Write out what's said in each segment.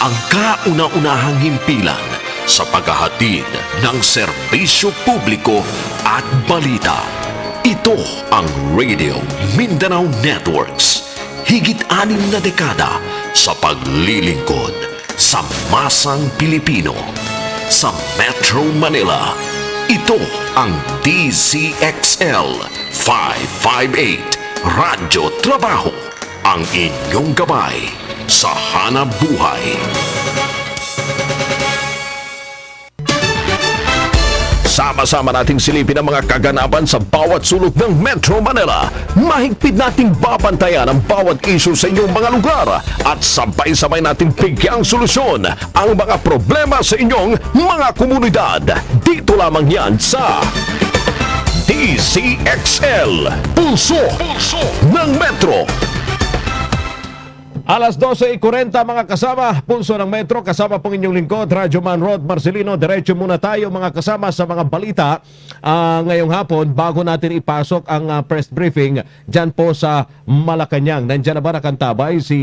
ang kauna-unahang himpilan sa paghahatid ng serbisyo publiko at balita. Ito ang Radio Mindanao Networks. Higit 6 na dekada sa paglilingkod sa masang Pilipino. Sa Metro Manila, ito ang Dzxl 558 Radyo Trabaho, ang inyong gabay sa hanap buhay. Sama-sama nating silipin ang mga kaganapan sa bawat sulok ng Metro Manila. Mahigpit nating babantayan ang bawat issue sa inyong mga lugar at sabay-sabay nating bigyang solusyon ang mga problema sa inyong mga komunidad. Dito lamang yan sa Dzxl, Pulso ng Metro. Alas 12:40 mga kasama, Pulso ng Metro, kasama pong inyong lingkod, Radyo Man Rod Marcelino. Diretso muna tayo mga kasama sa mga balita ngayong hapon bago natin ipasok ang press briefing dyan po sa Malacanang. Nandiyan na ba nakantabay si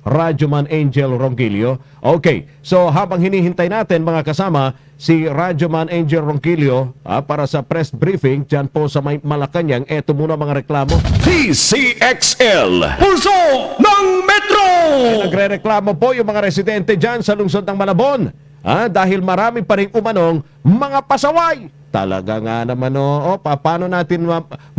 Radyo Man Angel Ronquillo? Okay, so habang hinihintay natin mga kasama si Radyo Man Angel Ronquillo para sa press briefing dyan po sa Malacanang, eto muna mga reklamo. Dzxl, Pulso ng Metro! Nagre-reklamo po yung mga residente dyan sa lungsod ng Malabon dahil marami pa rin umanong mga pasaway. Talaga nga naman paano natin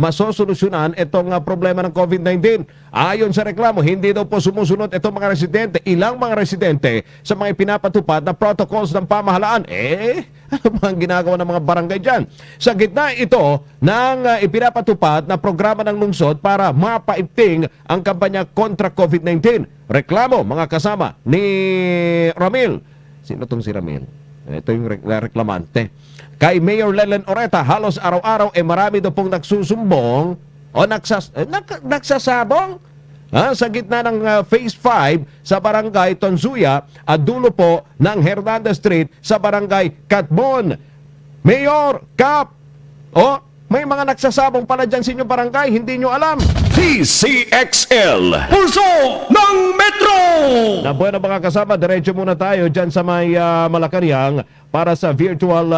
masosolusyonan itong problema ng COVID-19? Ayon sa reklamo, hindi daw po sumusunod itong mga residente. Ilang mga residente sa mga pinapatupad na protocols ng pamahalaan. Ano ba ang ginagawa ng mga barangay dyan? Sa gitna ito ng ipinapatupad na programa ng lungsod para mapaigting ang kampanya kontra COVID-19. Reklamo, mga kasama, ni Ramil. Sino tong si Ramil? Ito yung reklamante. Kay Mayor Lelen Oreta, halos araw-araw marami daw pong nagsusumbong o nagsasabong sa gitna ng Phase 5 sa Barangay Tonsuya at dulo po ng Hernandez Street sa Barangay Catbon. Mayor, Kap, may mga nagsasabong pala dyan sa inyong barangay, hindi nyo alam. Dzxl, Pulso ng Metro! Na buwan mga kasama, diretso muna tayo dyan sa may Malacanang para sa virtual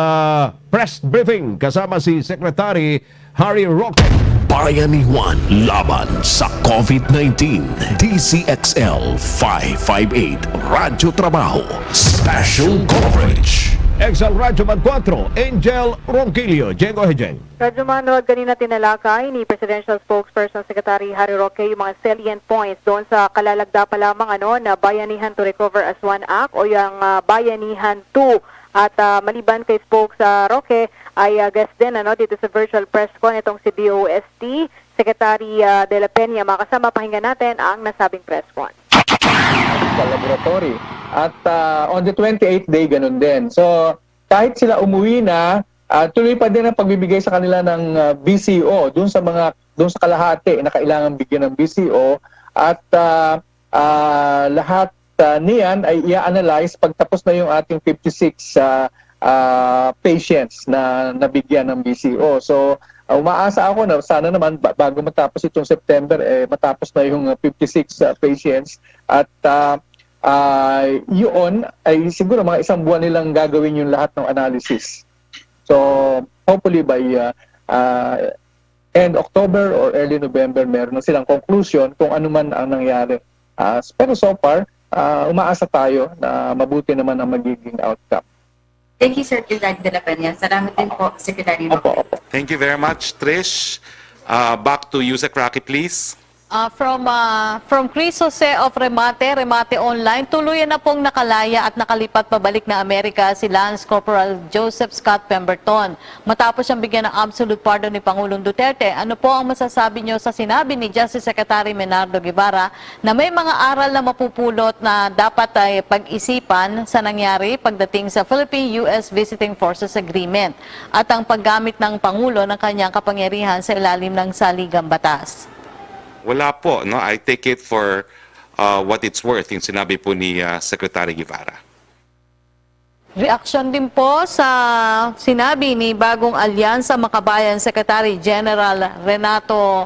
press briefing kasama si Secretary Harry Roque. Bayanihan laban sa COVID-19. Dzxl 558 Radyo Trabaho, Special Coverage. Dzxl Radyo Man 4, Angel Ronquillo. Jengo Hejeng. Radyo Man Rod, kanina tinalakay ni Presidential Spokesperson Secretary Harry Roque yung mga salient points doon sa kalalagda pa lamang na Bayanihan to Recover as One Act o yung Bayanihan 2. At maliban kay Spokes Roque ay guest din dito sa virtual press con itong si DOST, Secretary de la Peña. Makasama, pakinggan natin ang nasabing press con. Sa laboratory. At on the 28th day, ganun din. So, kahit sila umuwi na, tuloy pa din ang pagbibigay sa kanila ng BCO doon sa kalahati na kailangan bigyan ng BCO at lahat niyan ay i-analyze pagtapos na yung ating 56 patients na nabigyan ng BCO. So, umaasa ako na sana naman bago matapos itong September matapos na yung 56 patients at yun ay siguro mga isang buwan nilang gagawin yung lahat ng analysis. So hopefully by end October or early November meron na silang conclusion kung ano man ang nangyari. Pero so far umaasa tayo na mabuti naman ang magiging outcome. Thank you, Secretary de la Peña. Salamat din po, Secretary Roque. Opo. Thank you very much, Trish. Back to you, Secretary, please. From Chris Jose of Remate Online, tuluyan na pong nakalaya at nakalipat pabalik na Amerika si Lance Corporal Joseph Scott Pemberton. Matapos siyang bigyan ng absolute pardon ni Pangulong Duterte, ano po ang masasabi niyo sa sinabi ni Justice Secretary Menardo Guevara na may mga aral na mapupulot na dapat ay pag-isipan sa nangyari pagdating sa Philippine-US Visiting Forces Agreement at ang paggamit ng Pangulo ng kanyang kapangyarihan sa ilalim ng saligang batas? Wala po, no? I take it for what it's worth, yung sinabi po ni Secretary Guevara. Reaksyon din po sa sinabi ni Bagong Alyansa Makabayan Secretary General Renato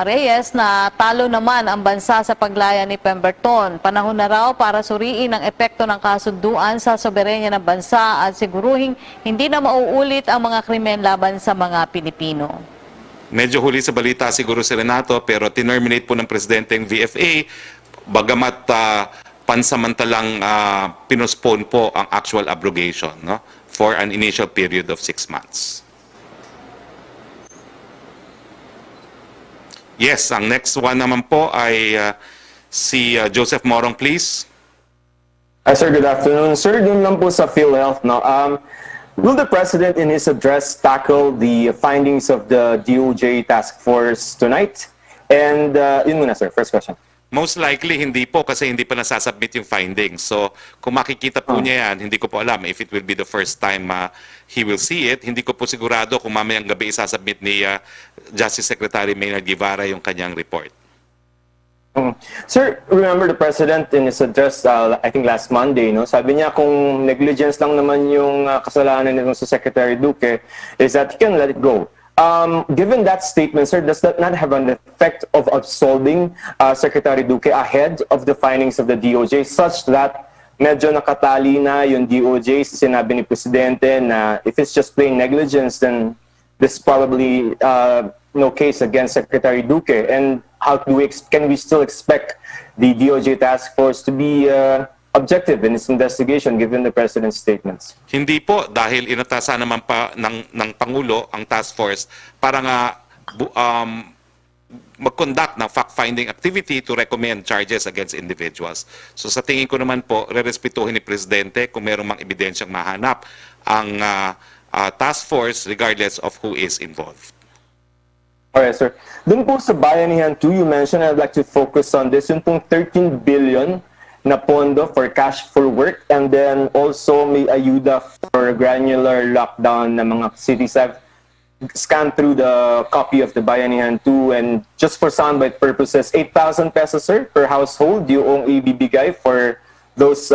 Reyes na talo naman ang bansa sa paglaya ni Pemberton. Panahon na raw para suriin ang epekto ng kasunduan sa soberenya ng bansa at siguruhing hindi na mauulit ang mga krimen laban sa mga Pilipino. Medyo huli sa balita siguro si Renato, pero tinerminate po ng presidente ang VFA, bagamat pansamantalang pinospone po ang actual abrogation, no, for an initial period of 6 months. Yes, ang next one naman po ay si Joseph Morong, please. Hi, sir. Good afternoon. Sir, dun lang po sa PhilHealth, no? Will the President in his address tackle the findings of the DOJ task force tonight? And yun muna, sir. First question. Most likely, hindi po kasi hindi pa nasasubmit yung findings. So, kung makikita po niya yan, hindi ko po alam if it will be the first time he will see it. Hindi ko po sigurado kung mamayang gabi isasubmit ni Justice Secretary Maynard Guevara yung kanyang report. Sir, remember the President in his address, I think last Monday, no? Sabi niya kung negligence lang naman yung kasalanan nito sa Secretary Duque, is that he can let it go. Given that statement, sir, does that not have an effect of absolving Secretary Duque ahead of the findings of the DOJ such that medyo nakatali na yung DOJ sa sinabi ni Presidente na if it's just plain negligence, then there's probably no case against Secretary Duque? And how do can we still expect the DOJ task force to be objective in its investigation given the President's statements? Hindi po, dahil inatasan naman pa ng Pangulo ang task force para nga mag-conduct ng fact-finding activity to recommend charges against individuals. So sa tingin ko naman po, rerespetuhin ni Presidente kung mayroong mang ebidensyang mahanap ang task force regardless of who is involved. Alright, sir. Dun po sa Bayanihan 2, you mentioned, I'd like to focus on this, yung pong 13 billion na pondo for cash for work, and then also may ayuda for granular lockdown na mga cities. I've scanned through the copy of the Bayanihan 2, and just for soundbite purposes, 8,000 pesos, sir, per household yung ibibigay for those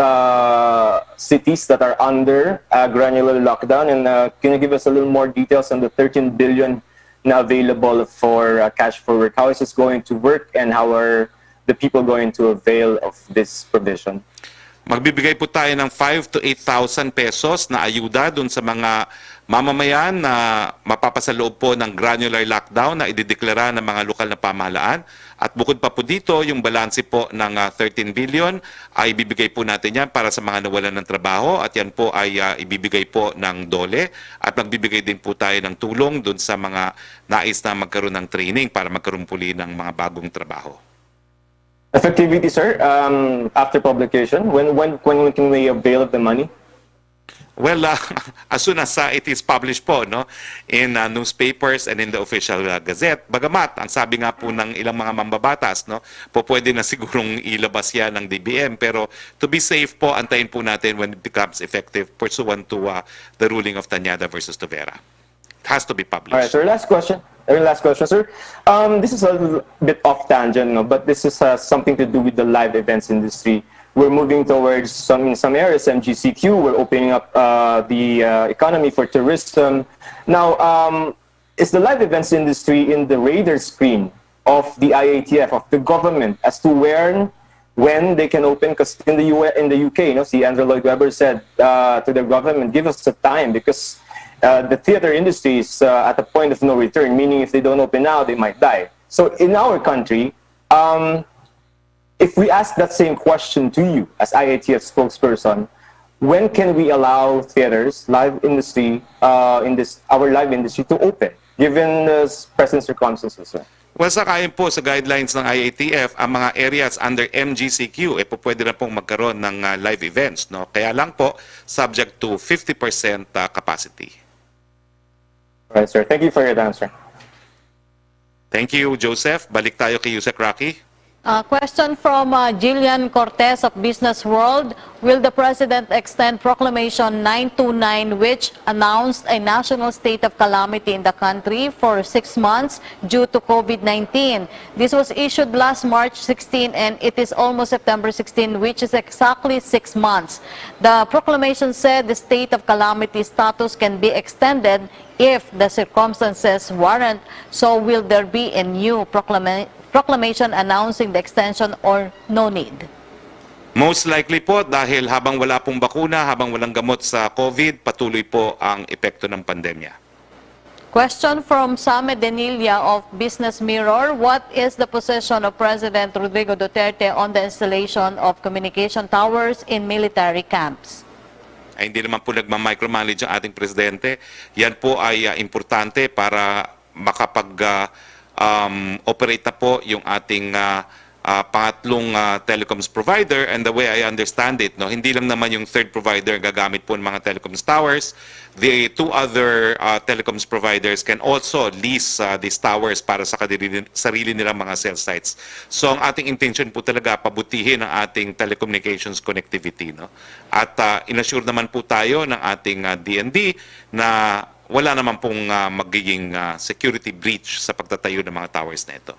cities that are under granular lockdown. And can you give us a little more details on the 13 billion na available for cash for work? How is this going to work, and how are the people going to avail of this provision? Magbibigay po tayo ng 5,000 to 8,000 pesos na ayuda dun sa mga mamamayan na mapapasaloob po ng granular lockdown na idideklara ng mga lokal na pamahalaan. At bukod pa po dito, yung balanse po ng 13 billion ay ibibigay po natin yan para sa mga nawalan ng trabaho, at yan po ay ibibigay po ng DOLE, at magbibigay din po tayo ng tulong dun sa mga nais na magkaroon ng training para magkaroon puli ng mga bagong trabaho. Effectivity, sir, after publication, when can we avail of the money? Well, as soon as it is published po, no, in newspapers and in the official gazette. Bagamat, ang sabi nga po ng ilang mga mambabatas, no, po pwede na sigurong ilabas yan ng DBM, pero to be safe po, antayin po natin when it becomes effective pursuant to the ruling of Tanyada versus Tovera. It has to be published. All right, sir. Last question, sir. This is a little bit off tangent, no, but this is something to do with the live events industry. We're moving towards in some areas, MGCQ. We're opening up the economy for tourism. Now, is the live events industry in the radar screen of the IATF, of the government, as to when they can open? Because in the UK, you know, see, Andrew Lloyd Webber said to the government, give us the time, because the theater industry is at a point of no return, meaning if they don't open now, they might die. So in our country, if we ask that same question to you as IATF spokesperson, when can we allow theaters, live industry, our live industry to open, given the present circumstances, sir? Well, sakayin po sa guidelines ng IATF, ang mga areas under MGCQ, pwede na pong magkaroon ng live events, no? Kaya lang po, subject to 50% capacity. All right, sir. Thank you for your answer. Thank you, Joseph. Balik tayo kay Yusek Rocky. Question from Jillian Cortez of Business World. Will the President extend Proclamation 929, which announced a national state of calamity in the country for 6 months due to COVID-19? This was issued last March 16 and it is almost September 16, which is exactly 6 months. The proclamation said the state of calamity status can be extended if the circumstances warrant. So will there be a new proclamation announcing the extension or no need? Most likely po dahil habang wala pong bakuna, habang walang gamot sa COVID, patuloy po ang epekto ng pandemya. Question from Same Denilia of Business Mirror. What is the position of President Rodrigo Duterte on the installation of communication towers in military camps? Ay, hindi naman po nagmamicromanage ang ating presidente. Yan po ay importante para operate na po yung ating pangatlong telecoms provider. And the way I understand it, no, hindi lang naman yung third provider gagamit po ng mga telecoms towers. The 2 other telecoms providers can also lease these towers para sa sarili nilang mga cell sites. So ang ating intention po talaga pabutihin ang ating telecommunications connectivity, no? At inassure naman po tayo ng ating DND na wala naman pong magiging security breach sa pagtatayo ng mga towers na ito.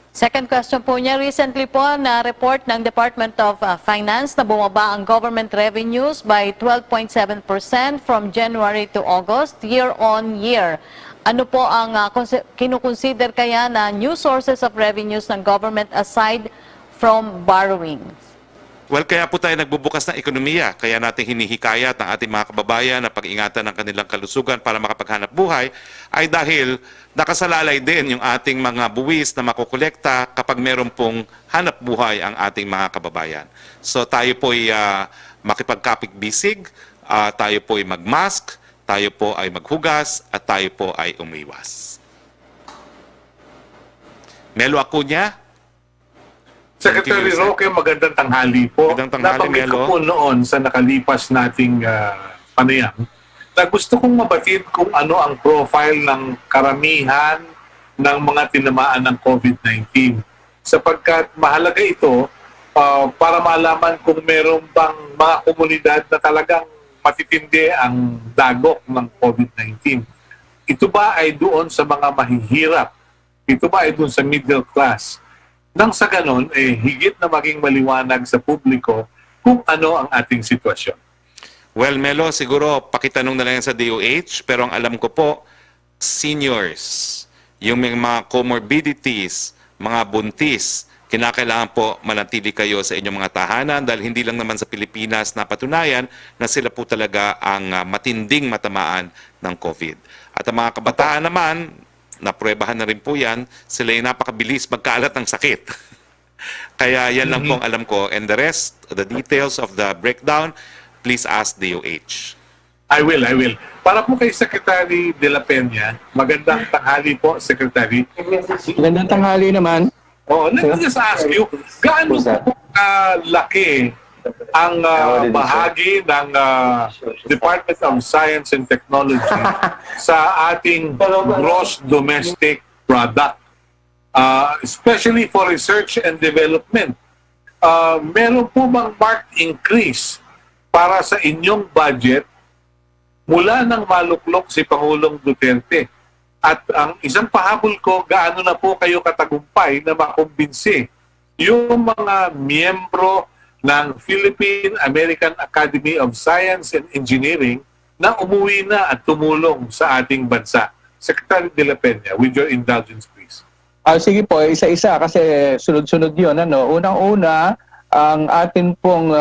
Second question po niya, recently po na report ng Department of Finance na bumaba ang government revenues by 12.7% from January to August, year on year. Ano po ang kinukonsider kaya na new sources of revenues ng government aside from borrowings? Well, kaya po tayo nagbubukas ng ekonomiya. Kaya natin hinihikayat ang ating mga kababayan na pag-ingatan ng kanilang kalusugan para makapaghanap buhay ay dahil nakasalalay din yung ating mga buwis na makukolekta kapag meron pong hanap buhay ang ating mga kababayan. So tayo po ay makipagkapit-bisig, tayo po ay magmask, tayo po ay maghugas, at tayo po ay umiwas. Melo Acuña. Secretary Roque, magandang tanghali po. Magandang tanghali, Nabanggit ko Melo. po noon sa nakalipas nating panayam na gusto kong mabatid kung ano ang profile ng karamihan ng mga tinamaan ng COVID-19. Sapagkat mahalaga ito para malaman kung meron bang mga komunidad na talagang matitindi ang dagok ng COVID-19. Ito ba ay doon sa mga mahihirap? Ito ba ay doon sa middle class? Nang sa ganon, higit na maging maliwanag sa publiko kung ano ang ating sitwasyon. Well, Melo, siguro pakitanong na lang yan sa DOH, pero ang alam ko po, seniors, yung may mga comorbidities, mga buntis, kinakailangan po manatili kayo sa inyong mga tahanan dahil hindi lang naman sa Pilipinas napatunayan na sila po talaga ang matinding matamaan ng COVID. At ang mga kabataan naman, napruebahan na rin po yan, sila yung napakabilis magkaalat ng sakit. Kaya yan lang po ang alam ko. And the rest, the details of the breakdown, please ask DOH. I will. Para po kay Secretary De La Peña, magandang tanghali po, Secretary. Magandang tanghali naman. Let me just ask you, gaano po kalaki ang bahagi ng Department of Science and Technology sa ating gross domestic product, especially for research and development? Meron po bang marked increase para sa inyong budget mula nang maluklok si Pangulong Duterte? At ang isang pahabol ko, gaano na po kayo katagumpay na makumbinsi yung mga miyembro ng Philippine-American Academy of Science and Engineering na umuwi na at tumulong sa ating bansa? Secretary De La Peña, with your indulgence, please. Sige po, isa-isa kasi sunod-sunod yun. Unang-una, ang atin pong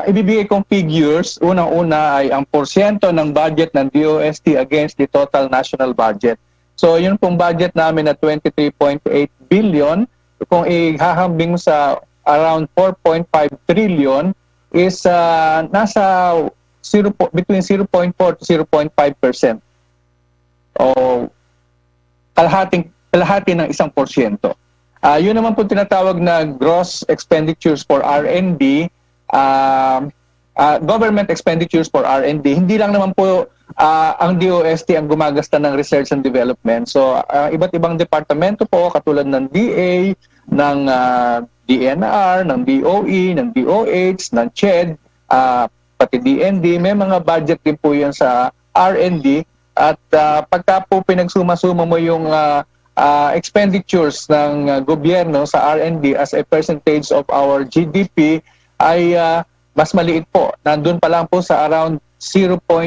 ibibigay kong figures, unang-una ay ang porsyento ng budget ng DOST against the total national budget. So yun pong budget namin na 23.8 billion, kung ihahambing sa around 4.5 trillion is nasa between 0.4 to 0.5%. O kalahati ng 1%. Yun naman po tinatawag na gross expenditures for R&D, government expenditures for R&D. Hindi lang naman po ang DOST ang gumagasta ng research and development. So, iba't ibang departamento po, katulad ng DA, ng DNR, ng DOE, ng DOH, ng CHED, pati DND, may mga budget din po yan sa R&D. At pagka po pinagsuma-suma mo yung expenditures ng gobyerno sa R&D as a percentage of our GDP ay mas maliit po. Nandun pa lang po sa around 0.15%.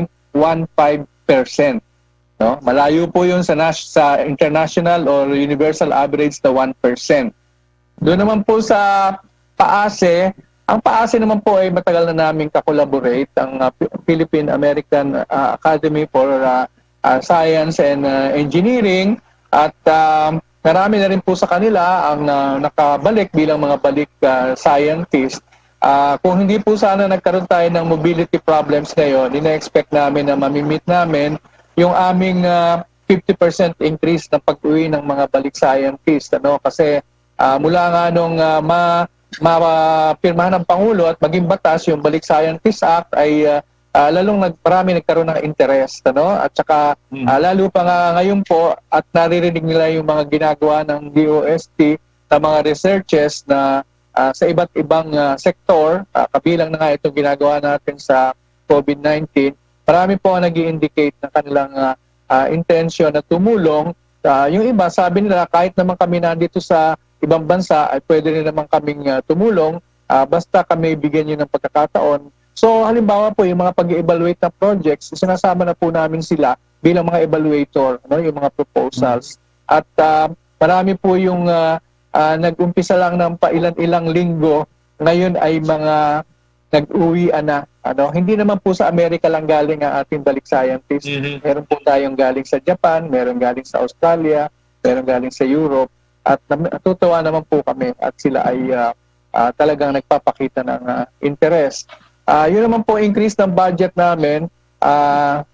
No? Malayo po yun sa international or universal average na 1%. Doon naman po sa PAASE, ang PAASE naman po ay matagal na naming kakolaborate, ang Philippine-American Academy for Science and Engineering, at marami na rin po sa kanila ang nakabalik bilang mga balik scientist. Kung hindi po sana nagkaroon tayo ng mobility problems ngayon, ina-expect namin na mamimit namin yung aming 50% increase ng pag-uwi ng mga balik scientist. Ano? Kasi mula nga nung mapirmahan ng Pangulo at maging batas yung Balik Scientist Act ay lalong marami nagkaroon ng interest. Ano? At saka lalo pa nga ngayon po at naririnig nila yung mga ginagawa ng DOST na mga researches na sa iba't ibang sektor, kabilang na nga itong ginagawa natin sa COVID-19, marami po ang nag-i-indicate ng kanilang intention na tumulong. Yung iba, sabi nila, kahit naman kami nandito sa ibang bansa, ay pwede rin naman kaming tumulong, basta kami bigyan nyo ng pagkakataon. So, halimbawa po, yung mga pag-evaluate ng projects, sinasama na po namin sila bilang mga evaluator, no? Yung mga proposals. At marami po yung nag-umpisa lang ng pailan-ilang linggo, ngayon ay mga nag-uwian na. Ano? Hindi naman po sa Amerika lang galing ang ating balik scientist. Meron po tayong galing sa Japan, meron galing sa Australia, meron galing sa Europe. At natutuwa naman po kami at sila ay talagang nagpapakita ng interest. Yun naman po increase ng budget namin.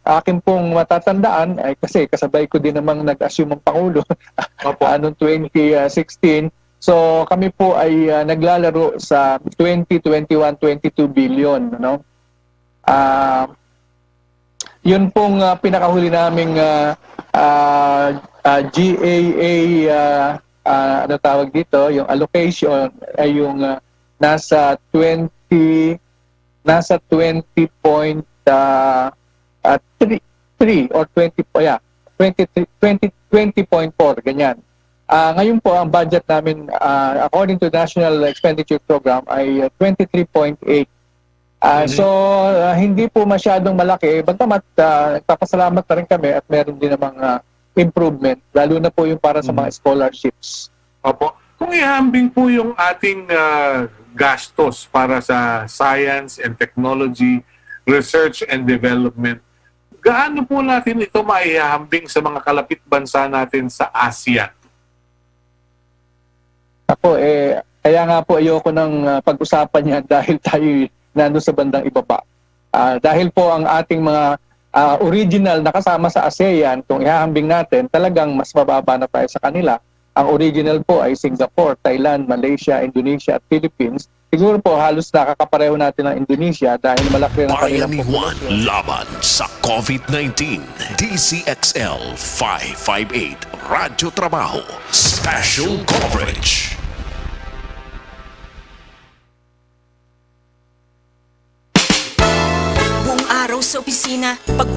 Akin pong matatandaan, ay kasi kasabay ko din namang nag-assume ang Pangulo noong 2016. So kami po ay naglalaro sa 22 billion. No? Yun pong pinakahuli naming GAA, ano tawag dito, yung allocation ay yung nasa 20.3 or 20.4, ganyan. Ngayon po ang budget namin according to National Expenditure Program ay 23.8. So hindi po masyadong malaki, bagamat nagpapasalamat na rin kami at meron din namang improvement, lalo na po yung para sa mga scholarships. Opo. Kung ihambing po yung ating gastos para sa science and technology, research and development, gaano po natin ito maihahambing sa mga kalapit bansa natin sa ASEAN? Ako, kaya nga po ayoko ng pag-usapan yan dahil tayo nandun sa bandang ibaba. Dahil po ang ating mga original na kasama sa ASEAN, kung ihahambing natin, talagang mas mababa na tayo sa kanila. Ang original po ay Singapore, Thailand, Malaysia, Indonesia at Philippines. Siguro po halos nakakapareho natin ng Indonesia dahil malaki rin ang kanilang Bayanihan populasyon. laban sa COVID-19. Dzxl 558 Radyo Trabaho Special Coverage. Buong araw sa opisina, pag